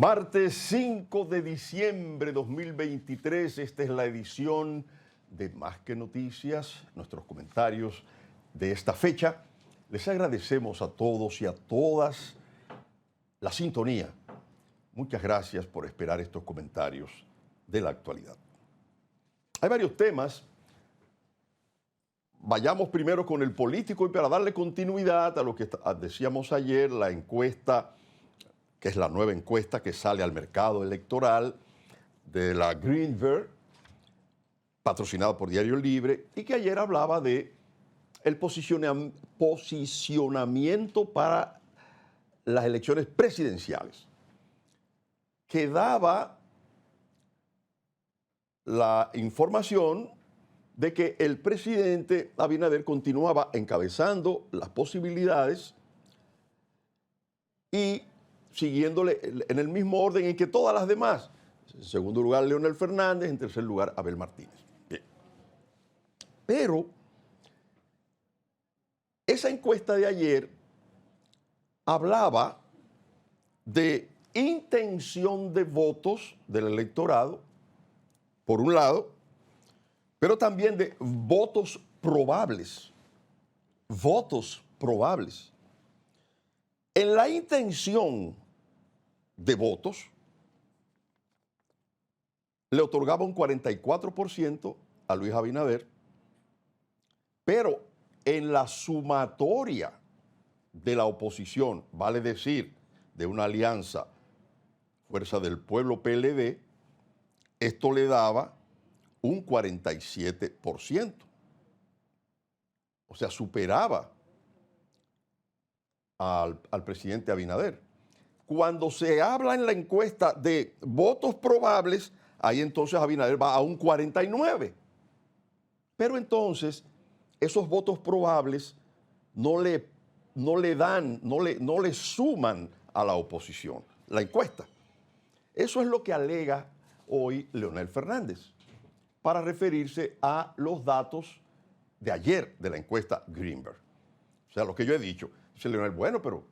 Martes 5 de diciembre 2023, esta es la edición de Más que Noticias, nuestros comentarios de esta fecha. Les agradecemos a todos y a todas la sintonía. Muchas gracias por esperar estos comentarios de la actualidad. Hay varios temas. Vayamos primero con el político y para darle continuidad a lo que decíamos ayer, la encuesta, que es la nueva encuesta que sale al mercado electoral de la Greenberg, patrocinada por Diario Libre, y que ayer hablaba de el posicionamiento para las elecciones presidenciales, que daba la información de que el presidente Abinader continuaba encabezando las posibilidades y siguiéndole en el mismo orden en que todas las demás. En segundo lugar, Leonel Fernández, en tercer lugar, Abel Martínez. Bien. Pero esa encuesta de ayer hablaba de intención de votos del electorado, por un lado, pero también de votos probables. Votos probables. En la intención de votos, le otorgaba un 44% a Luis Abinader, pero en la sumatoria de la oposición, vale decir, de una alianza Fuerza del Pueblo PLD, esto le daba un 47%. O sea, superaba al presidente Abinader. Cuando se habla en la encuesta de votos probables, ahí entonces Abinader va a un 49%. Pero entonces, esos votos probables no le suman a la oposición, la encuesta. Eso es lo que alega hoy Leonel Fernández para referirse a los datos de ayer de la encuesta Greenberg. O sea, lo que yo he dicho. Dice Leonel, bueno, pero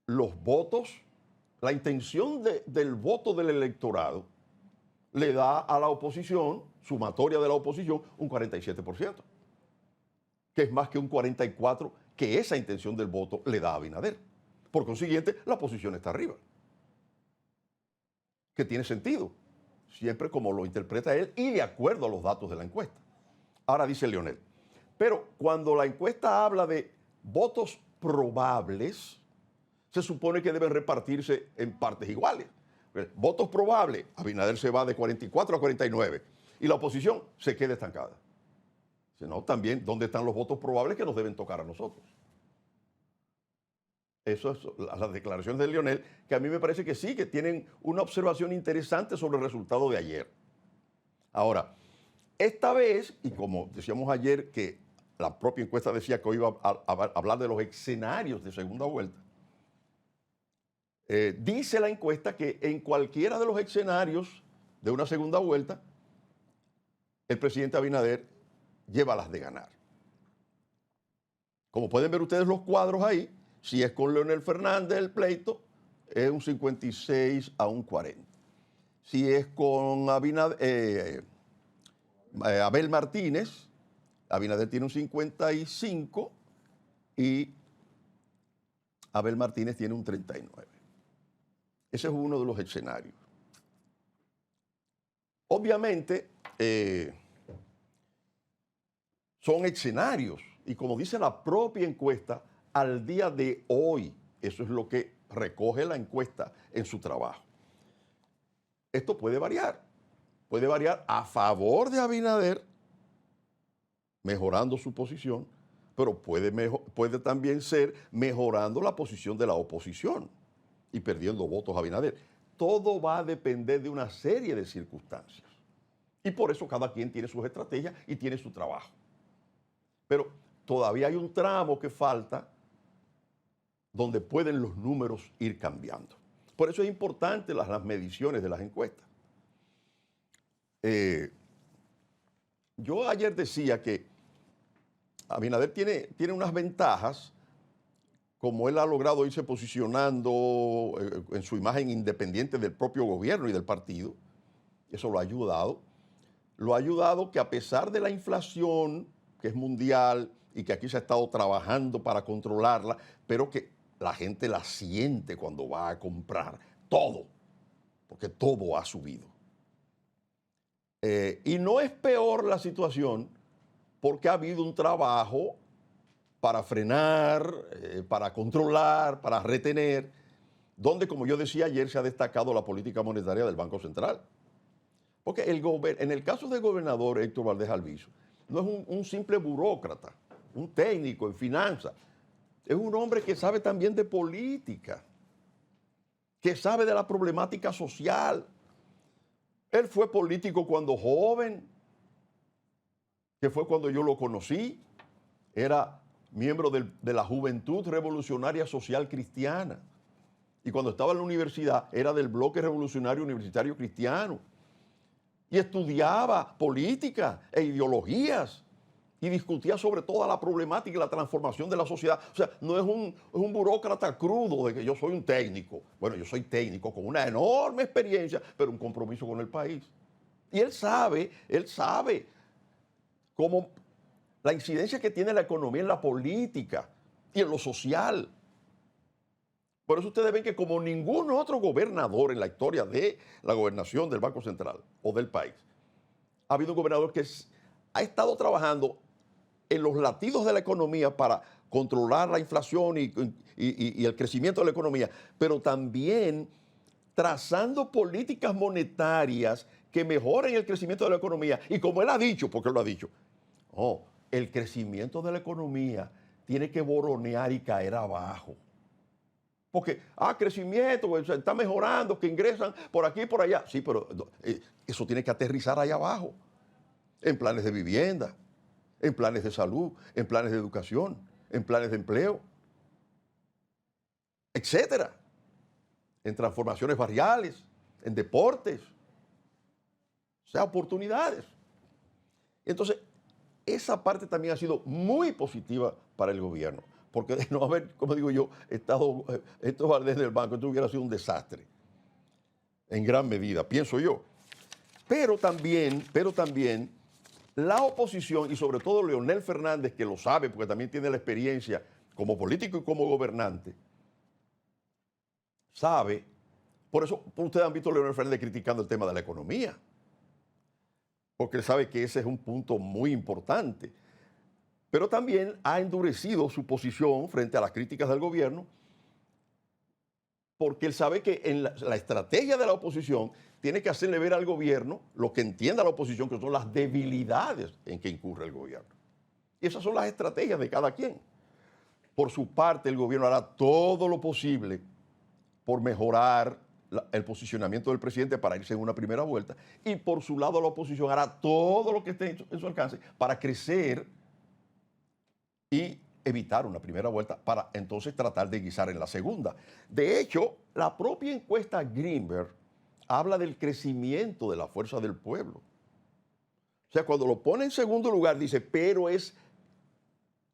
los votos, la intención del voto del electorado le da a la oposición, sumatoria de la oposición, un 47%, que es más que un 44% que esa intención del voto le da a Abinader. Por consiguiente, la oposición está arriba. Que tiene sentido, siempre como lo interpreta él y de acuerdo a los datos de la encuesta. Ahora dice Leonel, pero cuando la encuesta habla de votos probables, se supone que deben repartirse en partes iguales. Votos probables, Abinader se va de 44 a 49 y la oposición se queda estancada. Sino también, ¿dónde están los votos probables que nos deben tocar a nosotros? Eso es las declaraciones de Leonel, que a mí me parece que sí, que tienen una observación interesante sobre el resultado de ayer. Ahora, esta vez, y como decíamos ayer que la propia encuesta decía que hoy iba a hablar de los escenarios de segunda vuelta, dice la encuesta que en cualquiera de los escenarios de una segunda vuelta, el presidente Abinader lleva las de ganar. Como pueden ver ustedes los cuadros ahí, si es con Leonel Fernández el pleito, es un 56 a un 40. Si es con Abel Martínez, Abinader tiene un 55 y Abel Martínez tiene un 39. Ese es uno de los escenarios. Obviamente, son escenarios y como dice la propia encuesta, al día de hoy, eso es lo que recoge la encuesta en su trabajo. Esto puede variar a favor de Abinader, mejorando su posición, pero puede también ser mejorando la posición de la oposición y perdiendo votos a Abinader. Todo va a depender de una serie de circunstancias. Y por eso cada quien tiene sus estrategias y tiene su trabajo. Pero todavía hay un tramo que falta donde pueden los números ir cambiando. Por eso es importante las mediciones de las encuestas. Yo ayer decía que Abinader tiene unas ventajas como él ha logrado irse posicionando en su imagen independiente del propio gobierno y del partido, eso lo ha ayudado. Lo ha ayudado que a pesar de la inflación, que es mundial y que aquí se ha estado trabajando para controlarla, pero que la gente la siente cuando va a comprar todo, porque todo ha subido. Y no es peor la situación porque ha habido un trabajo para frenar, para controlar, para retener, donde, como yo decía ayer, se ha destacado la política monetaria del Banco Central. Porque en el caso del gobernador Héctor Valdés Albizu, no es un simple burócrata, un técnico en finanzas, es un hombre que sabe también de política, que sabe de la problemática social. Él fue político cuando joven, que fue cuando yo lo conocí, era miembro de la Juventud Revolucionaria Social Cristiana. Y cuando estaba en la universidad era del Bloque Revolucionario Universitario Cristiano. Y estudiaba política e ideologías y discutía sobre toda la problemática y la transformación de la sociedad. O sea, no es un burócrata crudo de que yo soy un técnico. Bueno, yo soy técnico con una enorme experiencia, pero un compromiso con el país. Y él sabe cómo la incidencia que tiene la economía en la política y en lo social. Por eso ustedes ven que como ningún otro gobernador en la historia de la gobernación del Banco Central o del país, ha habido un gobernador que ha estado trabajando en los latidos de la economía para controlar la inflación y el crecimiento de la economía, pero también trazando políticas monetarias que mejoren el crecimiento de la economía. Y como él ha dicho, porque él lo ha dicho, el crecimiento de la economía tiene que boronear y caer abajo. Porque, crecimiento, pues, está mejorando, que ingresan por aquí y por allá. Sí, pero eso tiene que aterrizar allá abajo, en planes de vivienda, en planes de salud, en planes de educación, en planes de empleo, etcétera, en transformaciones barriales, en deportes, o sea, oportunidades. Entonces, esa parte también ha sido muy positiva para el gobierno. Porque de no haber, como digo yo, estado Héctor Valdés del banco, esto hubiera sido un desastre. En gran medida, pienso yo. Pero también, la oposición, y sobre todo Leonel Fernández, que lo sabe, porque también tiene la experiencia como político y como gobernante, sabe, por eso ustedes han visto a Leonel Fernández criticando el tema de la economía, porque él sabe que ese es un punto muy importante. Pero también ha endurecido su posición frente a las críticas del gobierno, porque él sabe que en la estrategia de la oposición tiene que hacerle ver al gobierno lo que entienda la oposición, que son las debilidades en que incurre el gobierno. Y esas son las estrategias de cada quien. Por su parte, el gobierno hará todo lo posible por mejorar el posicionamiento del presidente para irse en una primera vuelta, y por su lado la oposición hará todo lo que esté en su alcance para crecer y evitar una primera vuelta para entonces tratar de guisar en la segunda. De hecho, la propia encuesta Greenberg habla del crecimiento de la fuerza del pueblo. O sea, cuando lo pone en segundo lugar, dice, pero es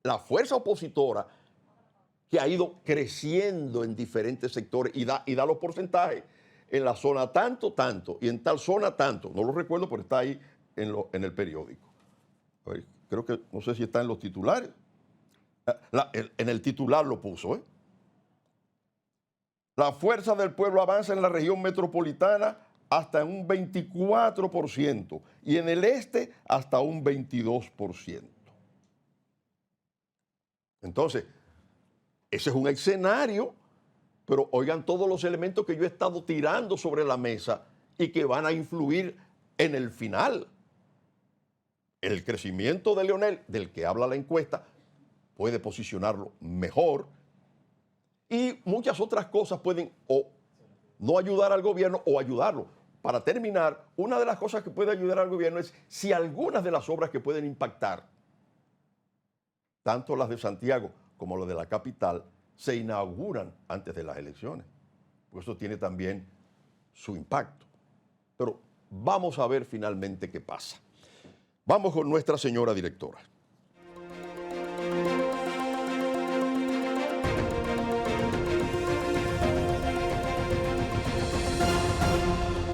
la fuerza opositora que ha ido creciendo en diferentes sectores y da los porcentajes. En la zona tanto, y en tal zona tanto. No lo recuerdo, pero está ahí en el periódico. Creo que, no sé si está en los titulares. En el titular lo puso. La fuerza del pueblo avanza en la región metropolitana hasta un 24% y en el este hasta un 22%. Entonces, ese es un escenario, pero oigan todos los elementos que yo he estado tirando sobre la mesa y que van a influir en el final. El crecimiento de Leonel, del que habla la encuesta, puede posicionarlo mejor, y muchas otras cosas pueden o no ayudar al gobierno o ayudarlo. Para terminar, una de las cosas que puede ayudar al gobierno es si algunas de las obras que pueden impactar, tanto las de Santiago como las de la capital, se inauguran antes de las elecciones. Pues eso tiene también su impacto. Pero vamos a ver finalmente qué pasa. Vamos con nuestra señora directora.